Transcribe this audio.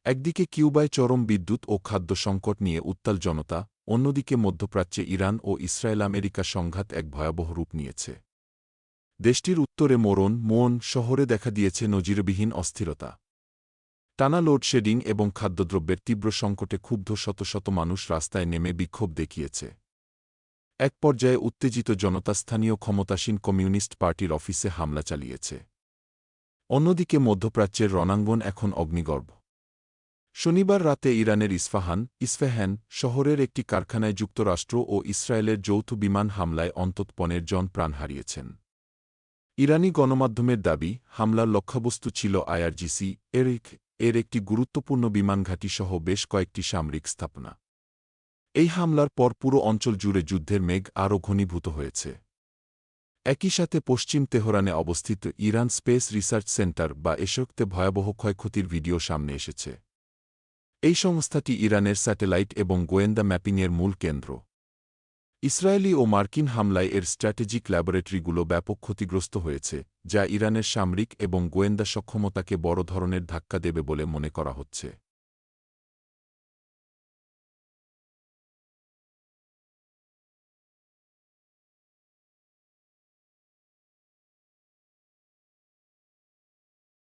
একদিকে কিউবায় চরম বিদ্যুৎ ও খাদ্য সংকট নিয়ে উত্তাল জনতা, অন্যদিকে মধ্যপ্রাচ্যে ইরান ও ইসরায়েল আমেরিকা সংঘাত এক ভয়াবহ রূপ নিয়েছে। দেশটির উত্তরে মোন শহরে দেখা দিয়েছে নজিরবিহীন অস্থিরতা। টানা লোডশেডিং এবং খাদ্যদ্রব্যের তীব্র সংকটে ক্ষুব্ধ শত শত মানুষ রাস্তায় নেমে বিক্ষোভ দেখিয়েছে। এক পর্যায়ে উত্তেজিত জনতা স্থানীয় ক্ষমতাসীন কমিউনিস্ট পার্টির অফিসে হামলা চালিয়েছে। অন্যদিকে মধ্যপ্রাচ্যের রণাঙ্গন এখন অগ্নিগর্ভ। শনিবার রাতে ইরানের ইস্ফাহান শহরের একটি কারখানায় যুক্তরাষ্ট্র ও ইসরায়েলের যৌথ বিমান হামলায় অন্তত ১৫ জন প্রাণ হারিয়েছেন। ইরানি গণমাধ্যমের দাবি, হামলার লক্ষ্যবস্তু ছিল আইআরজিসি এর একটি গুরুত্বপূর্ণ বিমানঘাঁটিসহ বেশ কয়েকটি সামরিক স্থাপনা। এই হামলার পর পুরো অঞ্চল জুড়ে যুদ্ধের মেঘ আরও ঘনীভূত হয়েছে। একই সাথে পশ্চিম তেহরানে অবস্থিত ইরান স্পেস রিসার্চ সেন্টার বা এশকতে ভয়াবহ ক্ষয়ক্ষতির ভিডিও সামনে এসেছে। এই সংস্থাটি ইরানের স্যাটেলাইট এবং গোয়েন্দা ম্যাপিংয়ের মূল কেন্দ্র। ইসরায়েলি ও মার্কিন হামলায় এর স্ট্র্যাটেজিক ল্যাবরেটরিগুলো ব্যাপক ক্ষতিগ্রস্ত হয়েছে, যা ইরানের সামরিক এবং গোয়েন্দা সক্ষমতাকে বড় ধরনের ধাক্কা দেবে বলে মনে করা হচ্ছে।